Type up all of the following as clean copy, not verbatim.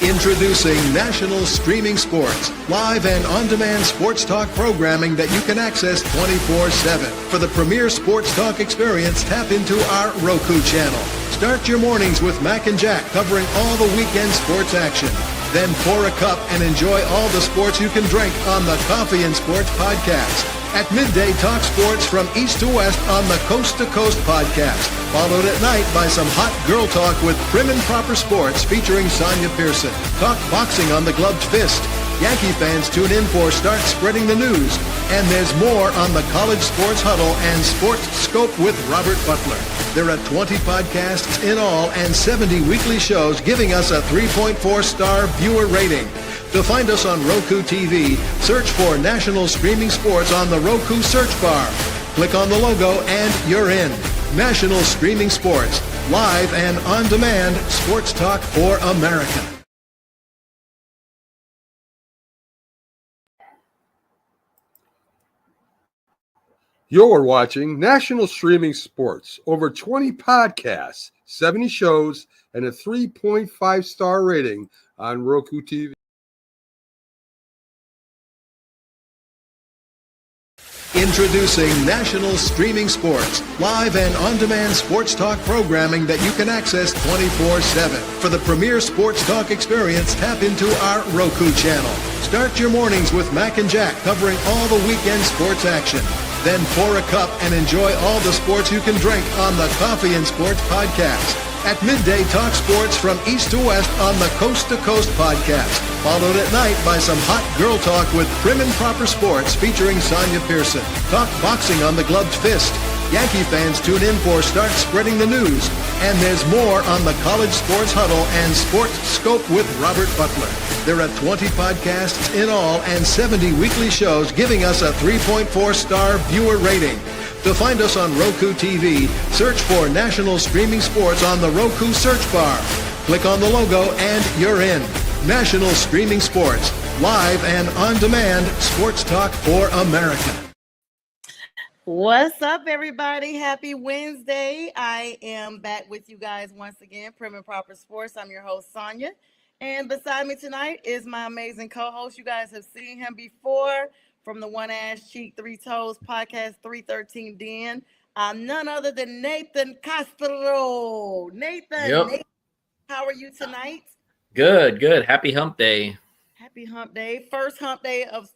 Introducing National Streaming Sports, live and on-demand sports talk programming that you can access 24/7. For the premier sports talk experience, tap into our Roku channel. Start your mornings with Mac and Jack covering all the weekend sports action. Then pour a cup and enjoy all the sports you can drink on the Coffee and Sports podcast. At midday, talk sports from east to west on the Coast to Coast podcast. Followed at night by some hot girl talk with Prim and Proper Sports featuring Sonia Pearson. Talk boxing on the Gloved Fist. Yankee fans tune in for Start Spreading the News. And there's more on the College Sports Huddle and Sports Scope with Robert Butler. There are 20 podcasts in all and 70 weekly shows, giving us a 3.4-star viewer rating. To find us on Roku TV, search for National Streaming Sports on the Roku search bar. Click on the logo and you're in. National Streaming Sports, live and on-demand sports talk for America. You're watching National Streaming Sports. Over 20 podcasts, 70 shows, and a 3.5-star rating on Roku TV. Introducing National Streaming Sports, live and on-demand sports talk programming that you can access 24/7. For the premier sports talk experience, tap into our Roku channel. Start your mornings with Mac and Jack covering all the weekend sports action. Then pour a cup and enjoy all the sports you can drink on the Coffee and Sports podcast. At midday, talk sports from east to west on the Coast to Coast podcast. Followed at night by some hot girl talk with Prim and Proper Sports featuring Sonia Pearson. Talk boxing on the Gloved Fist. Yankee fans tune in for Start Spreading the News. And there's more on the College Sports Huddle and Sports Scope with Robert Butler. There are 20 podcasts in all and 70 weekly shows, giving us a 3.4-star viewer rating. To find us on Roku TV, search for National Streaming Sports on the Roku search bar. Click on the logo and you're in. National Streaming Sports, live and on-demand sports talk for America. What's up, everybody? Happy Wednesday. I am back with you guys once again, Prim and Proper Sports. I'm your host, Sonia. And beside me tonight is my amazing co-host. You guys have seen him before from the One Ass Cheek, Three Toes podcast, 313 Den. None other than Nathan Castro. Nathan, how are you tonight? Good. Happy hump day. Happy hump day. First hump day of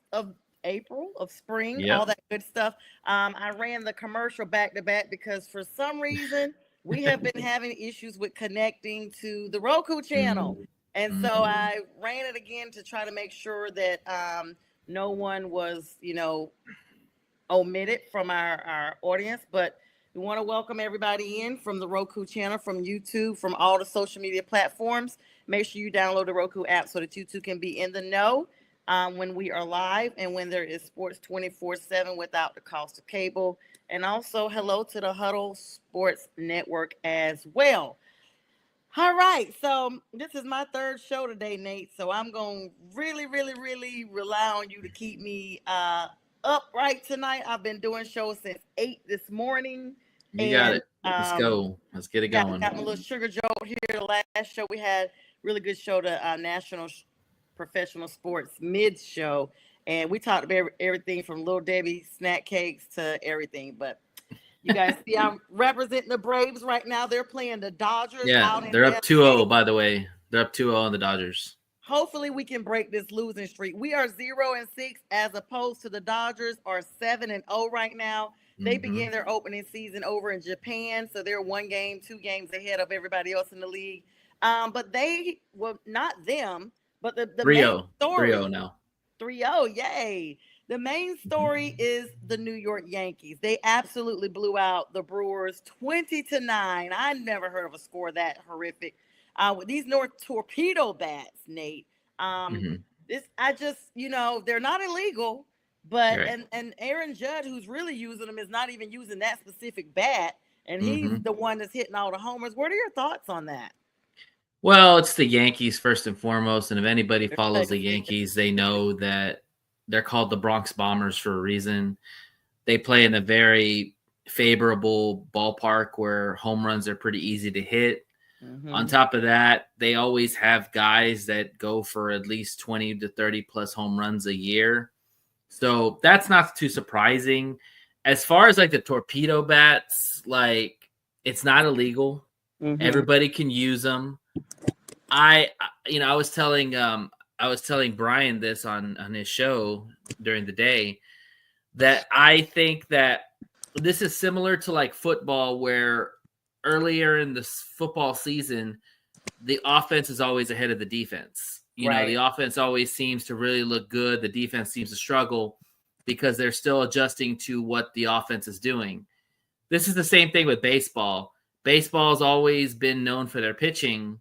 April, of spring, Yep. all that good stuff. I ran the commercial back to back because for some reason we have been having issues with connecting to the Roku channel. And so I ran it again to try to make sure that no one was, omitted from our audience. But we want to welcome everybody in from the Roku channel, from YouTube, from all the social media platforms. Make sure you download the Roku app so that you too can be in the know when we are live and when there is sports 24/7 without the cost of cable. And also hello to the Huddle Sports Network as well. All right, so this is my third show today, Nate. So I'm going to really rely on you to keep me upright tonight. I've been doing shows since 8 this morning. You got it. Let's go. Let's get it going. Got my little sugar jolt here. The last show we had, really good show, the National Professional Sports Mid Show. And we talked about everything from Little Debbie snack cakes to everything. But you guys see, I'm representing the Braves right now. They're playing the Dodgers. Yeah, they're up 2-0, by the way. They're up 2-0 on the Dodgers. Hopefully we can break this losing streak. We are 0-6 as opposed to the Dodgers are 7-0 right now. They began their opening season over in Japan, so they're 2 games ahead of everybody else in the league. But they, well, not them, but the 3-0. main story. 3-0 now. 3-0, yay. The main story is the New York Yankees. They absolutely blew out the Brewers 20-9. I never heard of a score that horrific. With these North torpedo bats, Nate. They're not illegal, but Right. and Aaron Judge, who's really using them, is not even using that specific bat, and he's the one that's hitting all the homers. What are your thoughts on that? Well, it's the Yankees first and foremost, and if anybody follows the Yankees, they know that they're called the Bronx Bombers for a reason. They play in a very favorable ballpark where home runs are pretty easy to hit. On top of that, they always have guys that go for at least 20 to 30 plus home runs a year. So that's not too surprising. As far as like the torpedo bats, like it's not illegal. Everybody can use them. I was telling Brian this on his show during the day that I think that this is similar to like football, where earlier in the football season, the offense is always ahead of the defense. You know, the offense always seems to really look good. The defense seems to struggle because they're still adjusting to what the offense is doing. This is the same thing with baseball. Baseball's always been known for their pitching,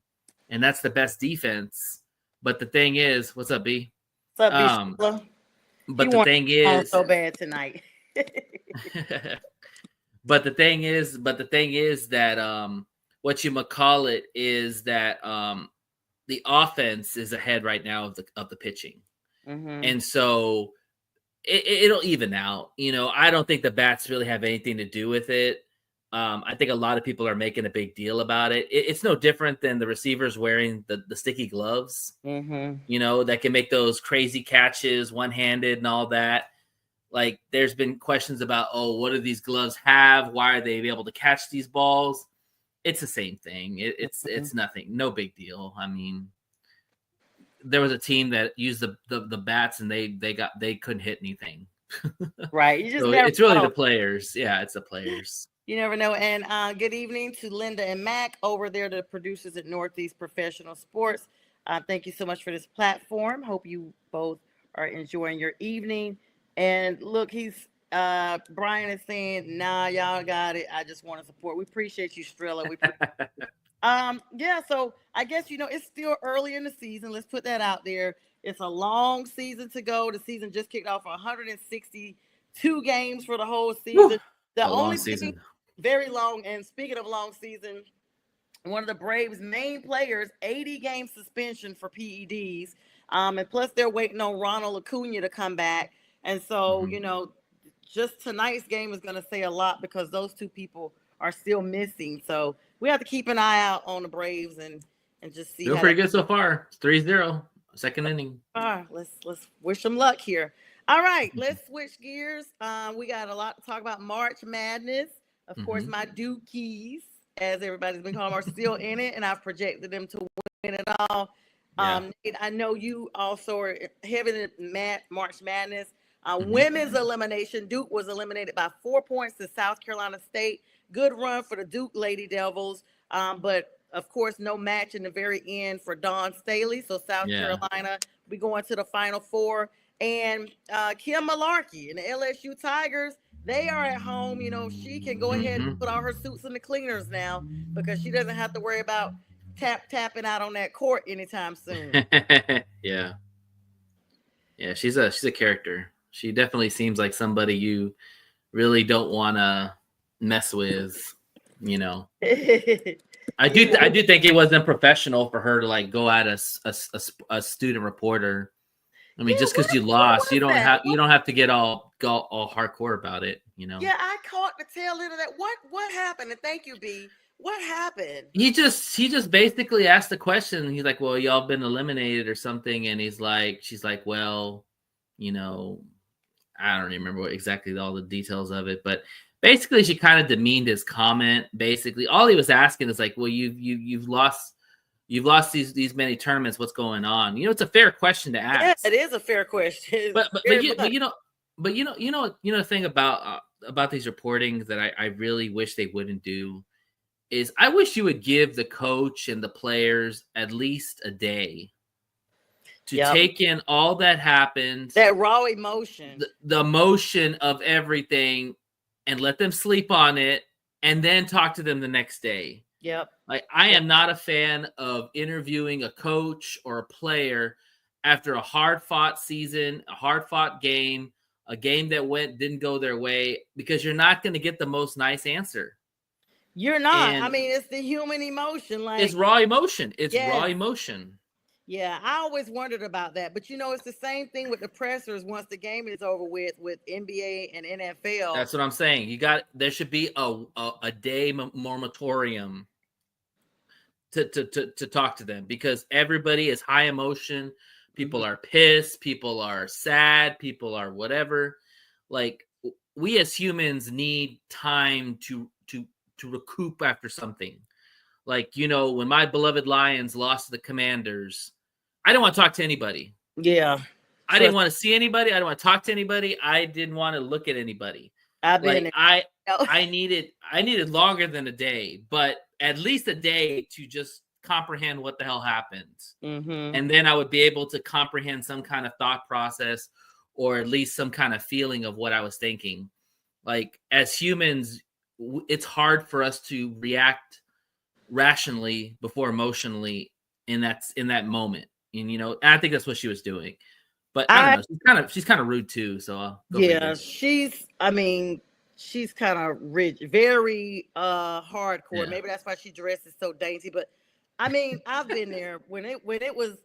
and that's the best defense. But the thing is, what's up, B? What's up, B? But the thing is, so bad tonight. But the thing is that whatchamacallit is that the offense is ahead right now of the pitching. And so it'll even out. You know, I don't think the bats really have anything to do with it. I think a lot of people are making a big deal about it. It's no different than the receivers wearing the sticky gloves, you know, that can make those crazy catches one-handed and all that. Like, there's been questions about, what do these gloves have? Why are they able to catch these balls? It's the same thing. It's nothing. No big deal. I mean, there was a team that used the bats and they couldn't hit anything. Right. You just so it's really the players. Yeah, it's the players. You never know. And good evening to Linda and Mac over there, the producers at Northeast Professional Sports. Thank you so much for this platform. Hope you both are enjoying your evening. And look, Brian is saying, nah, y'all got it. I just want to support. We appreciate you, Strella. So I guess, it's still early in the season. Let's put that out there. It's a long season to go. The season just kicked off 162 games for the whole season. Woo, the only long season. Very long. And speaking of long season, one of the Braves' main players, 80-game suspension for PEDs. And plus they're waiting on Ronald Acuna to come back. And so, just tonight's game is going to say a lot because those two people are still missing. So we have to keep an eye out on the Braves and just see. Doing pretty good so far. It's 3-0, second inning. Let's wish them luck here. All right, let's switch gears. We got a lot to talk about. March Madness. Of course, my Dukies, as everybody's been calling them, are still in it, and I've projected them to win it all. Nate, I know you also are heavy in March Madness. Women's elimination, Duke was eliminated by 4 points to South Carolina State. Good run for the Duke Lady Devils, but of course, no match in the very end for Dawn Staley. So South Carolina, we going to the Final Four. And Kim Malarkey and the LSU Tigers, they are at home. She can go ahead and put all her suits in the cleaners now because she doesn't have to worry about tapping out on that court anytime soon. Yeah, she's a character. She definitely seems like somebody you really don't want to mess with, I do think it was unprofessional for her to like go at a student reporter. I mean, just because you lost, you don't have to get all hardcore about it, Yeah, I caught the tail end of that. What happened? And thank you, B. What happened? He just basically asked the question. He's like, "Well, y'all been eliminated or something," and she's like, "Well, I don't remember exactly all the details of it, but basically she kind of demeaned his comment. Basically, all he was asking is like, well, you've lost these many tournaments. What's going on? It's a fair question to ask. Yeah, it is a fair question. But the thing about these reportings that I really wish they wouldn't do is I wish you would give the coach and the players at least a day to take in all that happened, that raw emotion, the emotion of everything, and let them sleep on it, and then talk to them the next day. Yep. Like, I am not a fan of interviewing a coach or a player after a hard-fought season, a hard-fought game, a game that didn't go their way, because you're not going to get the most nice answer. You're not. I mean, it's the human emotion. Like, it's raw emotion. It's raw emotion. Yeah, I always wondered about that. But, it's the same thing with the pressers once the game is over with NBA and NFL. That's what I'm saying. There should be a day moratorium to talk to them because everybody is high emotion. People are pissed. People are sad. People are whatever. Like we as humans need time to recoup after something. Like, you know, when my beloved Lions lost to the Commanders, I didn't want to talk to anybody. Yeah. I didn't want to see anybody. I didn't want to talk to anybody. I didn't want to look at anybody. I've been like I needed longer than a day, but at least a day to just comprehend what the hell happened. And then I would be able to comprehend some kind of thought process or at least some kind of feeling of what I was thinking. Like as humans, it's hard for us to react rationally before emotionally in that moment. And you know, I think that's what she was doing. But I don't know. She's kind of rude too. So she's kind of rigid, very hardcore. Yeah. Maybe that's why she dresses so dainty. But I mean, I've been there when it was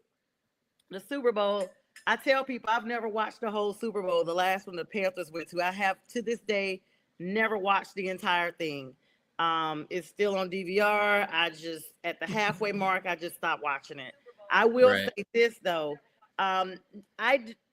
the Super Bowl. I tell people I've never watched the whole Super Bowl. The last one the Panthers went to, I have to this day never watched the entire thing. It's still on DVR. I just at the halfway mark, I just stopped watching it. I will say this though. I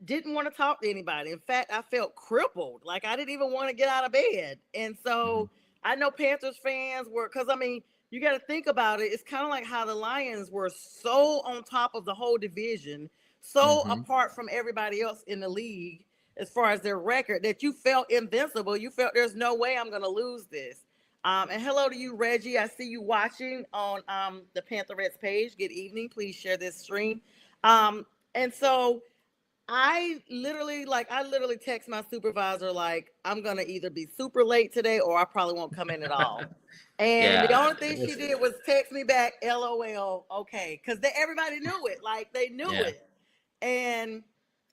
didn't want to talk to anybody. In fact, I felt crippled. Like I didn't even want to get out of bed. And so I know Panthers fans were, because I mean, you got to think about it. It's kind of like how the Lions were so on top of the whole division, so apart from everybody else in the league as far as their record, that you felt invincible. You felt there's no way I'm going to lose this. And hello to you, Reggie. I see you watching on the Pantherettes page. Good evening. Please share this stream. And so I literally text my supervisor, like, I'm going to either be super late today or I probably won't come in at all. And the only thing she did was text me back, LOL, okay. Because everybody knew it. Like, they knew it. And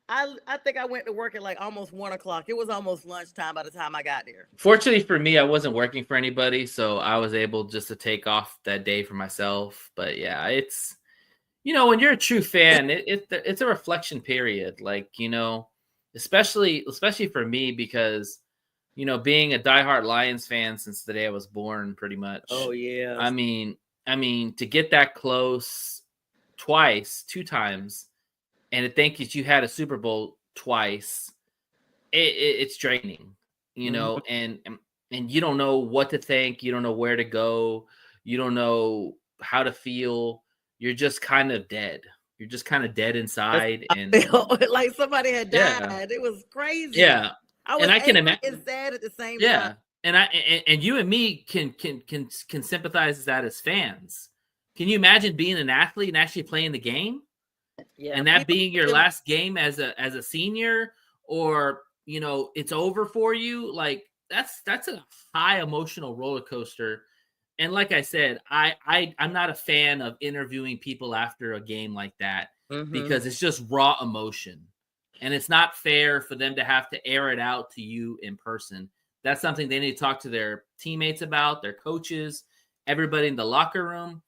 I think I went to work at like almost 1 o'clock. It was almost lunchtime by the time I got there. Fortunately for me, I wasn't working for anybody. So I was able just to take off that day for myself. But yeah, it's... You know, when you're a true fan, it's a reflection period. Like, you know, especially for me, because, you know, being a diehard Lions fan since the day I was born, pretty much. Oh, yeah. I mean, to get that close two times, and to think that you had a Super Bowl twice, it's draining, you know, and you don't know what to think. You don't know where to go. You don't know how to feel. You're just kind of dead. You're just kind of dead inside. And I felt like somebody had died. Yeah. It was crazy. Yeah. I can imagine sad at the same time. And and you and me can sympathize with that as fans. Can you imagine being an athlete and actually playing the game? Yeah. And that being your last game as a senior, or, you know, it's over for you. Like that's a high emotional roller coaster. And like I said, I'm not a fan of interviewing people after a game like that because it's just raw emotion. And it's not fair for them to have to air it out to you in person. That's something they need to talk to their teammates about, their coaches, everybody in the locker room.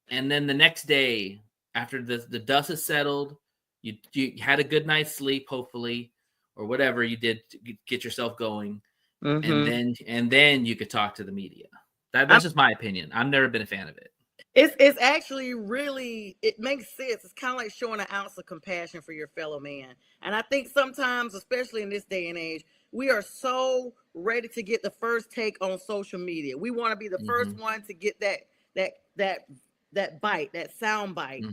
And then the next day, after the dust is settled, you had a good night's sleep, hopefully, or whatever you did to get yourself going. And then you could talk to the media. That's just my opinion. I've never been a fan of it. It's actually really, it makes sense. It's kind of like showing an ounce of compassion for your fellow man. And I think sometimes, especially in this day and age, we are so ready to get the first take on social media. We want to be the first one to get that bite, that sound bite,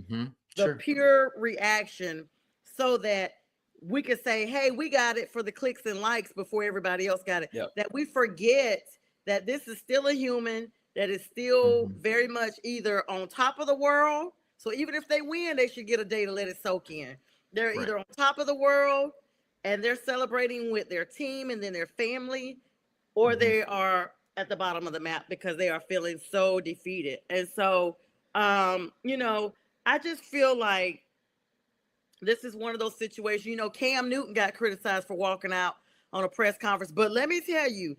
the pure reaction, so that we could say, hey, we got it for the clicks and likes before everybody else got it. Yep. That we forget that this is still a human, that is still very much either on top of the world. So even if they win, they should get a day to let it soak in. They're either on top of the world and they're celebrating with their team and then their family, or they are at the bottom of the map because they are feeling so defeated. And so, you know, I just feel like this is one of those situations. You know, Cam Newton got criticized for walking out on a press conference, but let me tell you,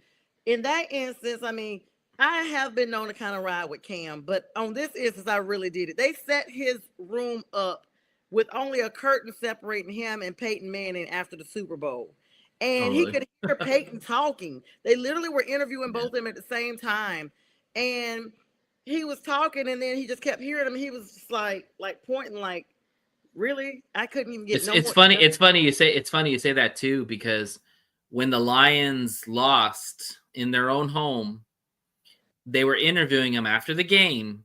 in that instance, I mean, I have been known to kind of ride with Cam, but on this instance, I really did it. They set his room up with only a curtain separating him and Peyton Manning after the Super Bowl. And he could hear Peyton talking. They literally were interviewing both of them at the same time. And he was talking, and then he just kept hearing him. He was just like pointing, like, really? I couldn't even get It's more. funny. It's funny you say that too, because when the Lions lost in their own home, they were interviewing him after the game,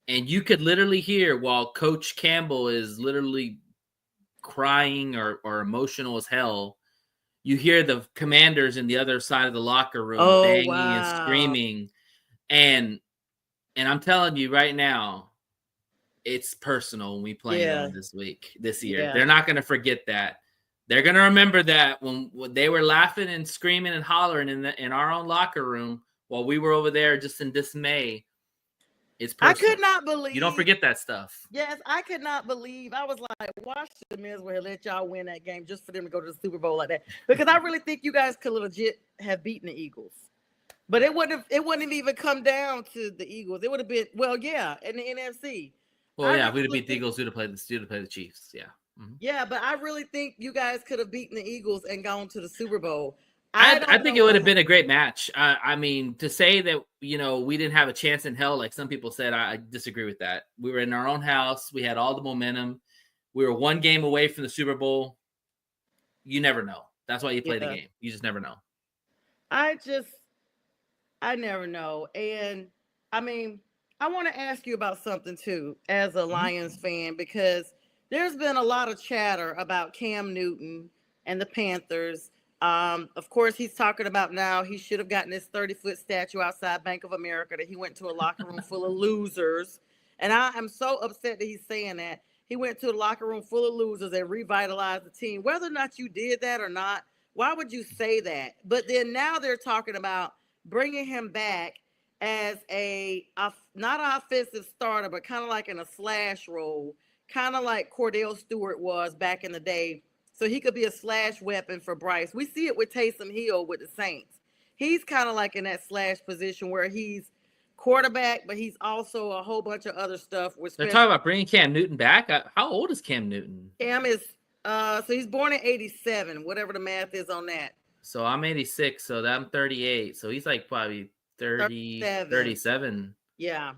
and you could literally hear while Coach Campbell is literally crying or emotional as hell. You hear the commanders in the other side of the locker room Oh, banging and wow. screaming, and I'm telling you right now, it's personal when we play Yeah. them this year. Yeah. They're not going to forget that. They're going to remember that when they were laughing and screaming and hollering in our own locker room while we were over there just in dismay. It's personal. I could not believe. You don't forget that stuff. Yes, I could not believe. I was like, Washington may as well let y'all win that game just for them to go to the Super Bowl like that. Because I really think you guys could legit have beaten the Eagles. But it wouldn't have even come down to the Eagles. It would have been, well, yeah, in the NFC. Well, yeah, if we'd have beat the Eagles, we'd have played the Chiefs. Yeah. Mm-hmm. Yeah, but I really think you guys could have beaten the Eagles and gone to the Super Bowl. I think it would have been a great match. I mean, to say that, we didn't have a chance in hell, like some people said, I disagree with that. We were in our own house. We had all the momentum. We were one game away from the Super Bowl. You never know. That's why you play the game. You just never know. I never know. And I mean, I want to ask you about something too, as a Lions fan, because there's been a lot of chatter about Cam Newton and the Panthers. Of course, he's talking about now he should have gotten this 30-foot statue outside Bank of America, that he went to a locker room full of losers. And I am so upset that he's saying that. He went to a locker room full of losers and revitalized the team. Whether or not you did that or not, why would you say that? But then now they're talking about bringing him back as not an offensive starter, but kind of like in a slash role, kind of like Cordell Stewart was back in the day. So he could be a slash weapon for Bryce. We see it with Taysom Hill with the Saints. He's kind of like in that slash position where he's quarterback, but he's also a whole bunch of other stuff. They're talking about bringing Cam Newton back. How old is Cam Newton? Cam is so he's born in 87, whatever the math is on that. So I'm 86, so I'm 38. So he's like probably 37. Yeah.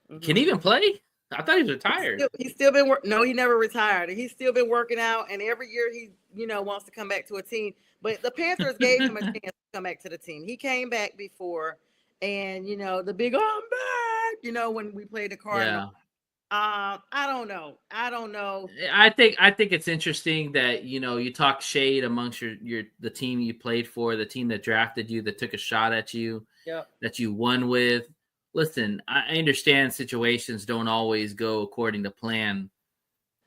Mm-hmm. Can he even play? I thought he was retired. He's still been working. No, he never retired. He's still been working out, and every year he, wants to come back to a team. But the Panthers gave him a chance to come back to the team. He came back before, and the big I'm back. When we played the Cardinals. Yeah. I don't know. I think it's interesting that you talk shade amongst the team you played for, the team that drafted you, that took a shot at you, that you won with. Listen, I understand situations don't always go according to plan,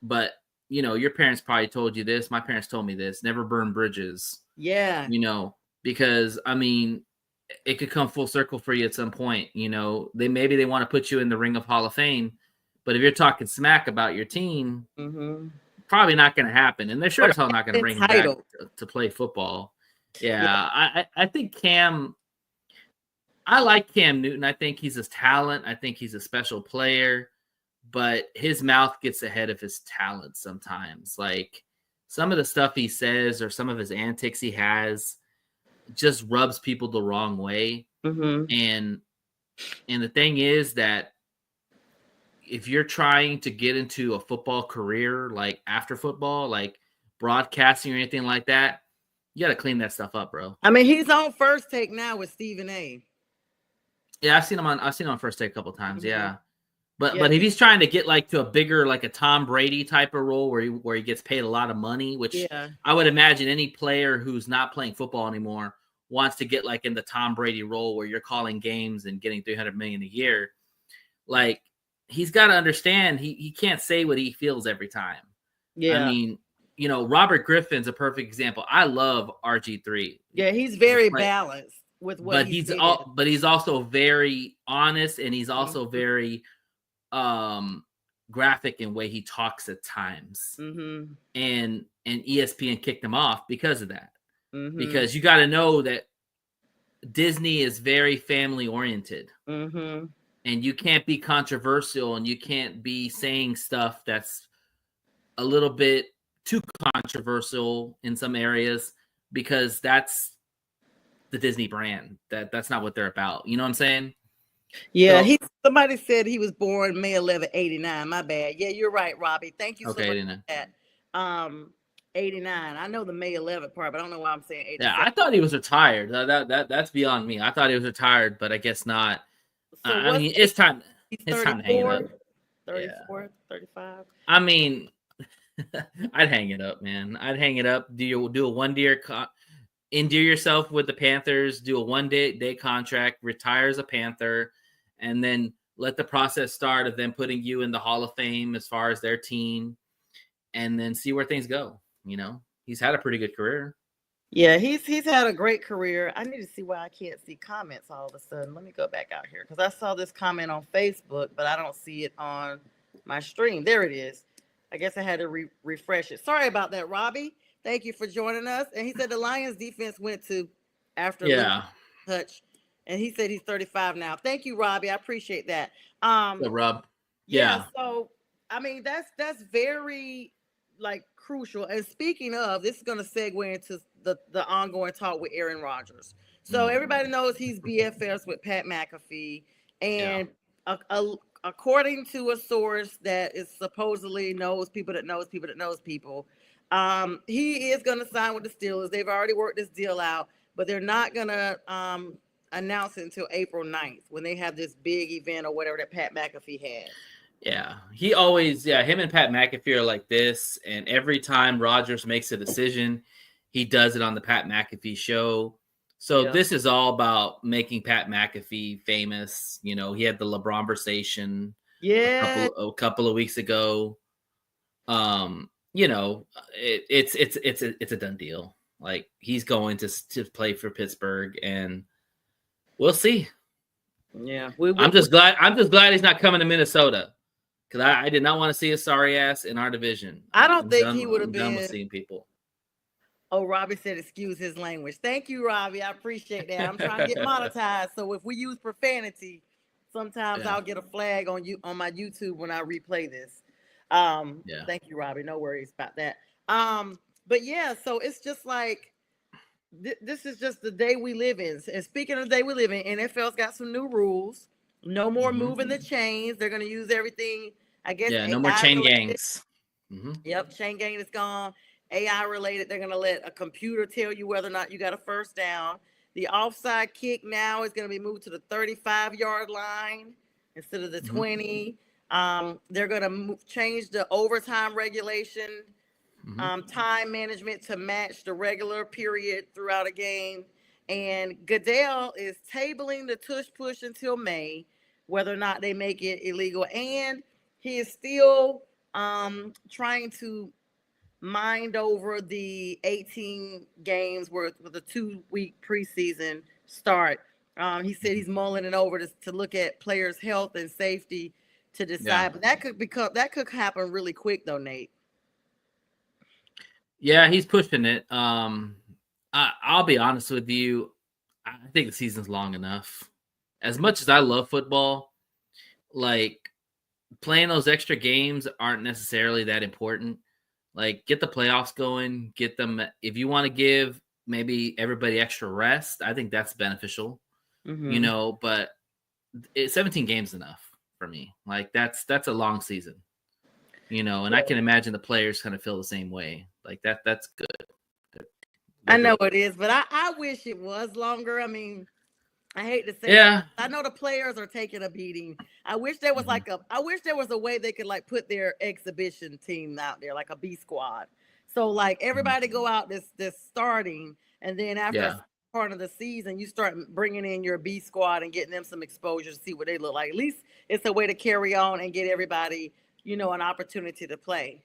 but your parents probably told you this. My parents told me this: never burn bridges. Yeah. Because I mean, it could come full circle for you at some point. They want to put you in the Ring of Hall of Fame, but if you're talking smack about your team, probably not going to happen. And they're sure as hell not going to bring him back to play football. Yeah. I think Cam. I like Cam Newton. I think he's a talent. I think he's a special player, but his mouth gets ahead of his talent sometimes. Like some of the stuff he says or some of his antics he has just rubs people the wrong way. Mm-hmm. And the thing is that if you're trying to get into a football career, like after football, like broadcasting or anything like that, you got to clean that stuff up, bro. I mean, he's on First Take now with Stephen A. Yeah, I've seen him on First Take a couple of times. Mm-hmm. Yeah. But if he's trying to get like to a bigger, like a Tom Brady type of role where he gets paid a lot of money, which I would imagine any player who's not playing football anymore wants to get like in the Tom Brady role where you're calling games and getting $300 million a year. Like he's got to understand he can't say what he feels every time. Yeah. I mean, Robert Griffin's a perfect example. I love RG3. Yeah, he's very balanced. With what but he's also very honest, and he's also very graphic in way he talks at times. Mm-hmm. And ESPN kicked him off because of that. Mm-hmm. Because you got to know that Disney is very family oriented. Mm-hmm. And you can't be controversial, and you can't be saying stuff that's a little bit too controversial in some areas, because that's the Disney brand. That's not what they're about. You know what I'm saying? Yeah, So, somebody said he was born May 11, 89. My bad. Yeah, you're right, Robbie. Thank you so okay, much then. for that. 89. I know the May 11th part, but I don't know why I'm saying Yeah, 87. I thought he was retired. That's beyond me. I thought he was retired, but I guess not. So I what's mean, it's time. he's It's time to hang it up. 34, Yeah. 34, 35. I mean, I'd hang it up, man. I'd hang it up. Do a 1 year endear yourself with the Panthers, do a 1 day contract, retire as a Panther, and then let the process start of them putting you in the Hall of Fame as far as their team, and then see where things go. He's had a pretty good career. Yeah, he's had a great career. I need to see why I can't see comments all of a sudden. Let me go back out here because I saw this comment on Facebook, but I don't see it on my stream. There it is. I guess I had to refresh it. Sorry about that, Robbie. Thank you for joining us. And he said the Lions defense went to after Yeah. touch, and he said he's 35 now. Thank you, Robbie. I appreciate that. The rub. Yeah. So I mean that's very like crucial. And speaking of, this is going to segue into the ongoing talk with Aaron Rodgers. So everybody knows he's BFFs with Pat McAfee, and according to a source that is supposedly knows people that knows people that knows people, he is going to sign with the Steelers. They've already worked this deal out, but they're not going to announce it until April 9th when they have this big event or whatever that Pat McAfee had. Yeah, he always, him and Pat McAfee are like this. And every time Rodgers makes a decision, he does it on the Pat McAfee show. So this is all about making Pat McAfee famous. He had the LeBron conversation a couple of weeks ago. It's a done deal. Like, he's going to play for Pittsburgh, and we'll see. Yeah, I'm just glad he's not coming to Minnesota. Because I did not want to see his sorry ass in our division. I don't think he would have been. Done with seeing people. Oh, Robbie said, excuse his language. Thank you, Robbie. I appreciate that. I'm trying to get monetized. So if we use profanity, sometimes I'll get a flag on my YouTube when I replay this. Thank you, Robbie. No worries about that. But yeah, so it's just like, this is just the day we live in. And speaking of the day we live in, NFL's got some new rules. No more moving the chains. They're going to use everything, I guess. Yeah, no more chain gangs. Yep, chain gang is gone. AI related. They're going to let a computer tell you whether or not you got a first down. The offside kick now is going to be moved to the 35-yard line instead of the 20. They're going to change the overtime regulation, time management to match the regular period throughout a game. And Goodell is tabling the tush push until May, whether or not they make it illegal. And he is still trying to mind over the 18 games with a 2-week preseason start. He said he's mulling it over to look at players' health and safety to decide. But that could happen really quick, though, Nate. Yeah, he's pushing it. I'll be honest with you. I think the season's long enough. As much as I love football, like, playing those extra games aren't necessarily that important. Like, get the playoffs going, get them. If you want to give maybe everybody extra rest, I think that's beneficial, but 17 games enough for me. Like, that's a long season, and I can imagine the players kind of feel the same way. Like, that's good. I know it is, but I wish it was longer. I mean, I hate to say that. I know the players are taking a beating. I wish there was a way they could like put their exhibition team out there, like a B squad. So like everybody go out this starting, and then after part of the season, you start bringing in your B squad and getting them some exposure to see what they look like. At least it's a way to carry on and get everybody, an opportunity to play.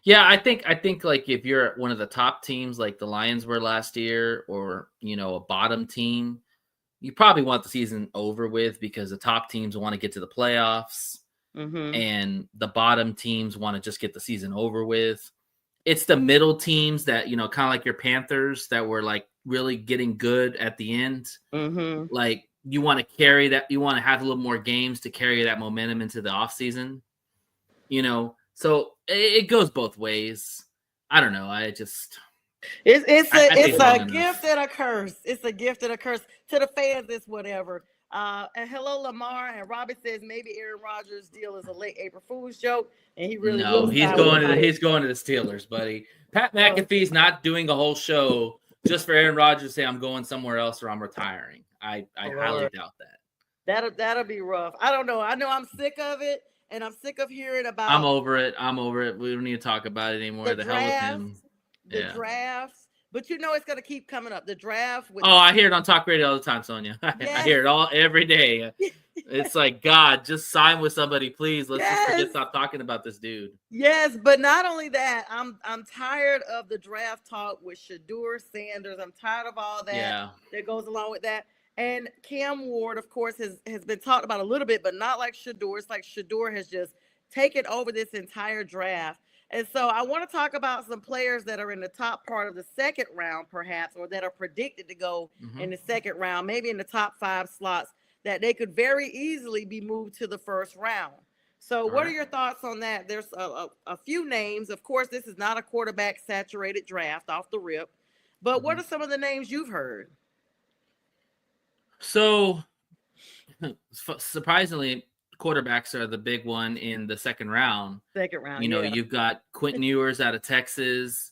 Yeah, I think like if you're one of the top teams like the Lions were last year, or a bottom team, you probably want the season over with because the top teams want to get to the playoffs, and the bottom teams want to just get the season over with. It's the middle teams that, kind of like your Panthers that were like really getting good at the end. Like, you want to carry that, you want to have a little more games to carry that momentum into the offseason, so it goes both ways. I don't know. It's a gift and a curse. It's a gift and a curse to the fans. It's whatever. And hello, Lamar. And Robbie says maybe Aaron Rodgers' deal is a late April Fool's joke, and he really No, will he's sign going with to the he's going to the Steelers, buddy. Pat McAfee's not doing a whole show just for Aaron Rodgers to say I'm going somewhere else or I'm retiring. I highly doubt that. That'll be rough. I don't know. I know I'm sick of it, and I'm sick of hearing about. I'm over it. We don't need to talk about it anymore. The hell with him. The drafts. But you know it's going to keep coming up. The draft. I hear it on talk radio all the time, Sonia. I hear it every day. It's like, God, just sign with somebody, please. Let's just stop talking about this dude. Yes, but not only that, I'm tired of the draft talk with Shedeur Sanders. I'm tired of all that that goes along with that. And Cam Ward, of course, has been talked about a little bit, but not like Shedeur. It's like Shedeur has just taken over this entire draft. And so I want to talk about some players that are in the top part of the second round, perhaps, or that are predicted to go in the second round, maybe in the top 5 slots, that they could very easily be moved to the first round. So what are your thoughts on that? There's a few names. Of course, this is not a quarterback saturated draft off the rip, but what are some of the names you've heard? So surprisingly, quarterbacks are the big one in the second round. You've got Quentin Ewers out of Texas,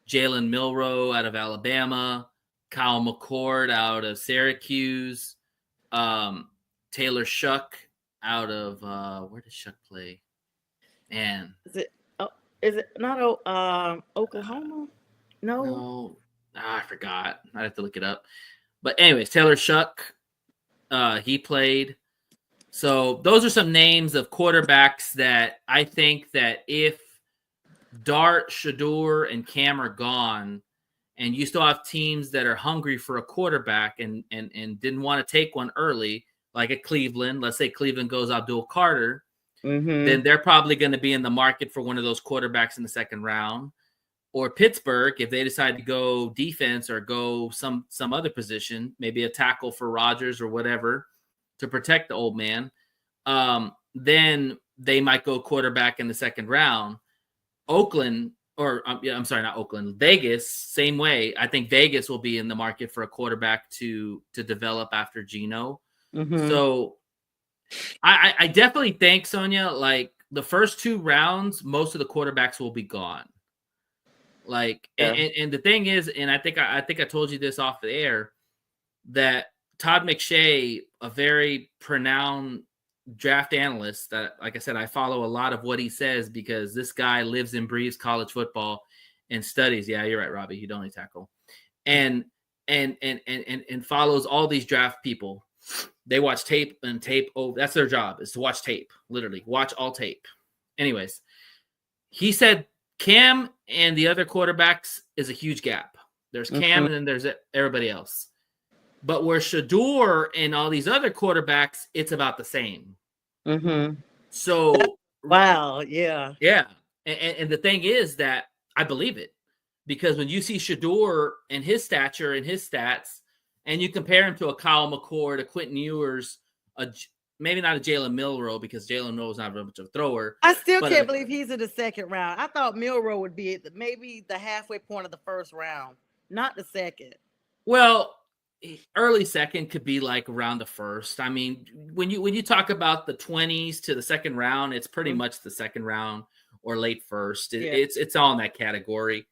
Jalen Milroe out of Alabama, Kyle McCord out of Syracuse, Taylor Shuck out of where does Shuck play? Man, is it not Oklahoma? No. I forgot. I'd have to look it up. But anyways, Taylor Shuck, he played. So those are some names of quarterbacks that I think that if Dart, Shedeur, and Cam are gone, and you still have teams that are hungry for a quarterback and didn't want to take one early, like at Cleveland, let's say Cleveland goes Abdul Carter, then they're probably going to be in the market for one of those quarterbacks in the second round. Or Pittsburgh, if they decide to go defense or go some other position, maybe a tackle for Rodgers or whatever, to protect the old man, then they might go quarterback in the second round. Vegas, same way. I think Vegas will be in the market for a quarterback to develop after Geno. So I definitely think, Sonia, like the first 2 rounds, most of the quarterbacks will be gone. And the thing is, and I think I told you this off the air, that Todd McShay, a very renowned draft analyst that, like I said, I follow a lot of what he says because this guy lives and breathes college football and studies. Yeah, you're right, Robbie. You don't need tackle. And follows all these draft people. They watch tape and tape. Oh, that's their job, is to watch tape, literally watch all tape. Anyways, he said Cam and the other quarterbacks is a huge gap. There's Cam and then there's everybody else. But where Shedeur and all these other quarterbacks, it's about the same. So, wow, yeah. And the thing is that I believe it, because when you see Shedeur and his stature and his stats, and you compare him to a Kyle McCord, a Quentin Ewers, maybe not a Jalen Milroe, because Jalen Milroe is not very much of a thrower. I still can't believe he's in the second round. I thought Milroe would be at maybe the halfway point of the first round, not the second. Well, early second could be like around the first. I mean, when you talk about the 20s to the second round, it's pretty much the second round or late first. It's all in that category.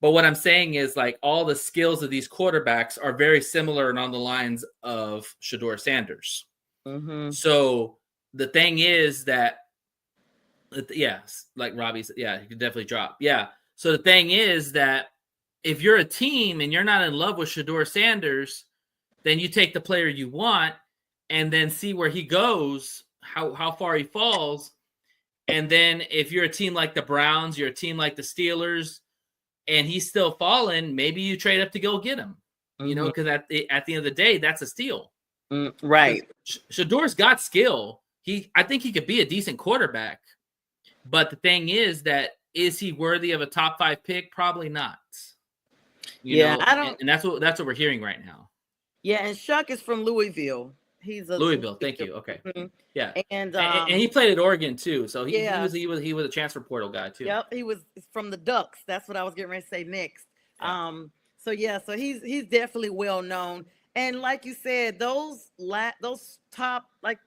But what I'm saying is, like, all the skills of these quarterbacks are very similar and on the lines of Shedeur Sanders. So the thing is that, like Robbie said, you could definitely drop. So the thing is that if you're a team and you're not in love with Shedeur Sanders, then you take the player you want and then see where he goes, how far he falls. And then if you're a team like the Browns, you're a team like the Steelers, and he's still falling, maybe you trade up to go get him, because at the end of the day, that's a steal. Right. Shedeur's got skill. I think he could be a decent quarterback. But the thing is that, is he worthy of a top 5 pick? Probably not. I don't. And that's what we're hearing right now. Yeah, and Shuck is from Louisville. He's a Louisville. Thank you. Okay. Yeah. And he played at Oregon too. So he was a transfer portal guy too. Yep. He was from the Ducks. That's what I was getting ready to say next. Yeah. So he's definitely well known. And like you said, those top, like,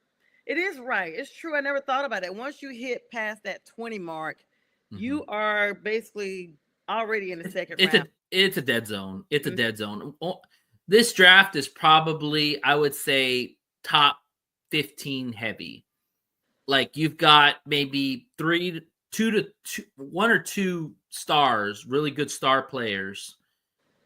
it is right. It's true. I never thought about it. Once you hit past that 20 mark, Mhm. you are basically already in the second It's round. a dead zone. It's a Mhm. dead zone. This draft is probably, I would say, top 15 heavy. Like you've got maybe one or two stars, really good star players,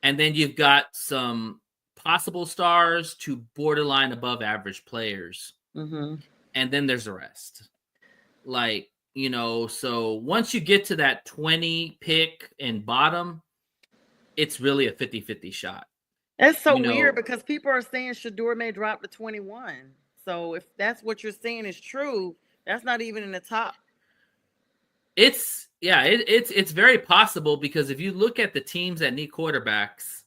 and then you've got some possible stars to borderline above average players, Mhm. and then there's the rest. Like, so once you get to that 20 pick and bottom, it's really a 50-50 shot. That's so You weird know, because people are saying Shador may drop to 21. So if that's what you're saying is true, that's not even in the top. it's very possible because if you look at the teams that need quarterbacks,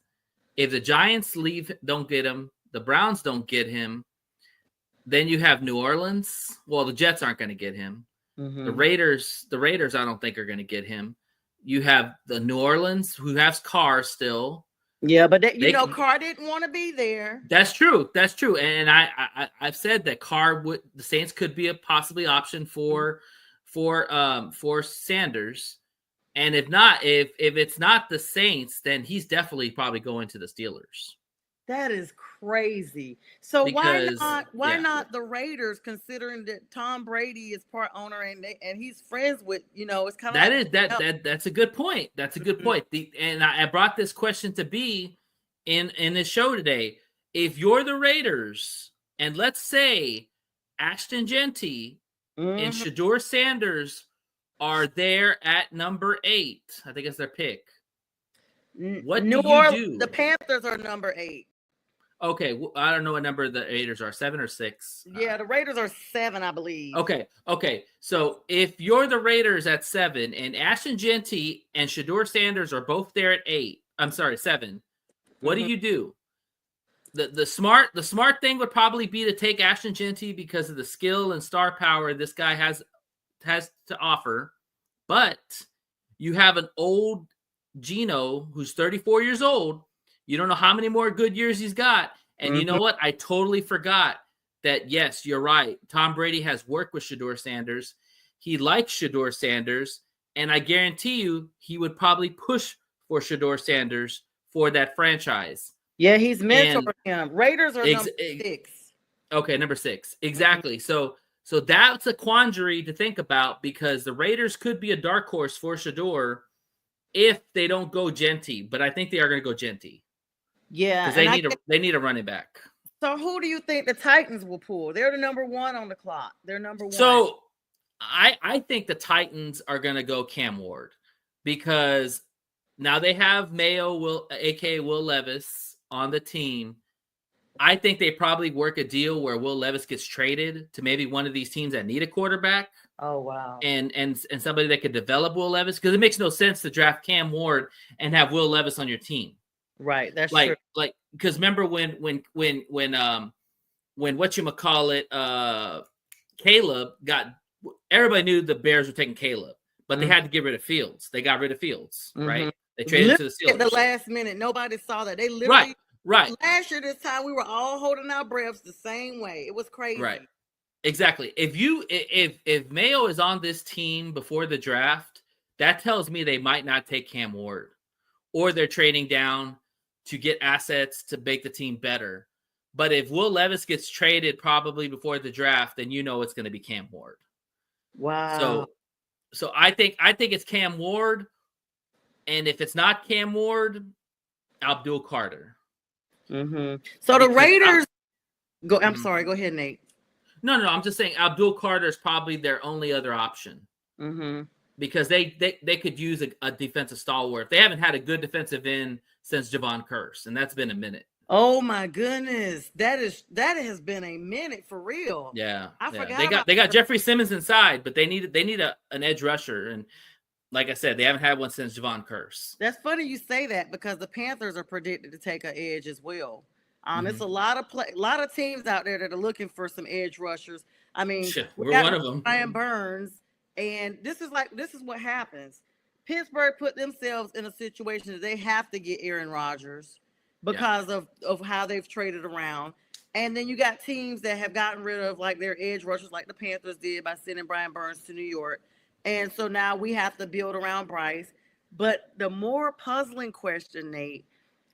if the Giants don't get him, the Browns don't get him, then you have New Orleans. Well, the Jets aren't going to get him. The Mhm. Raiders, I don't think are going to get him. You have the New Orleans who has Carr still. Yeah, but They Carr didn't want to be there. That's true. That's true. And I've said that the Saints could be a possibly option for Sanders. And if not, if it's not the Saints, then he's definitely probably going to the Steelers. That is crazy. So Because why not the Raiders, considering that Tom Brady is part owner and he's friends with, it's kind of that like, is that's a good point. That's a good point. And I brought this question to B in this show today. If you're the Raiders, and let's say Ashton Genty and Mhm. Shador Sanders are there at number 8, I think it's their pick. What do New you Orleans, do? the Panthers are number 8. Okay, I don't know what number the Raiders are, 7 or 6. Yeah, the Raiders are 7, I believe. Okay. So if you're the Raiders at 7 and Ashton Genty and Shador Sanders are both there at 8, I'm sorry, 7, what Mhm. do? The smart thing would probably be to take Ashton Genty because of the skill and star power this guy has to offer. But you have an old Geno who's 34 years old. You don't know how many more good years he's got. And you know what? I totally forgot that, yes, you're right. Tom Brady has worked with Shador Sanders. He likes Shador Sanders. And I guarantee you he would probably push for Shador Sanders for that franchise. Yeah, he's mentoring him. Raiders are number 6. Okay, number 6. Exactly. So that's a quandary to think about because the Raiders could be a dark horse for Shador if they don't go Genty, but I think they are going to go Genty. Yeah, because they need a running back. So who do you think the Titans will pull? They're the number 1 on the clock. They're number 1. So I think the Titans are going to go Cam Ward because now they have Mayo, aka Will Levis, on the team. I think they probably work a deal where Will Levis gets traded to maybe one of these teams that need a quarterback. Oh, wow. And somebody that could develop Will Levis, because it makes no sense to draft Cam Ward and have Will Levis on your team. Right, that's true. Like because remember when Caleb got, everybody knew the Bears were taking Caleb, but they had to get rid of Fields. They got rid of Fields, right? They traded to the Steelers at the last minute. Nobody saw that. They literally right. Last year this time we were all holding our breaths the same way. It was crazy. Right. Exactly. If Mayo is on this team before the draft, that tells me they might not take Cam Ward, or they're trading down to get assets to make the team better. But if Will Levis gets traded probably before the draft, then it's going to be Cam Ward. Wow. So I think it's Cam Ward, and if it's not Cam Ward, Abdul Carter. Mm-hmm. So the Raiders go. I'm sorry. Go ahead, Nate. No. I'm just saying Abdul Carter is probably their only other option. Mm-hmm. Because they could use a defensive stalwart. They haven't had a good defensive end since Javon Curse, and that's been a minute. Oh my goodness, that has been a minute for real. Yeah, I forgot. They got Jeffrey Simmons inside, but they need an edge rusher, and like I said, they haven't had one since Javon Curse. That's funny you say that because the Panthers are predicted to take an edge as well. It's a lot of teams out there that are looking for some edge rushers. I mean, we're one of them. Brian Burns. And this is what happens. Pittsburgh put themselves in a situation that they have to get Aaron Rodgers. because of how they've traded around. And then you got teams that have gotten rid of like their edge rushers, like the Panthers did by sending Brian Burns to New York. And so now we have to build around Bryce. But the more puzzling question, Nate,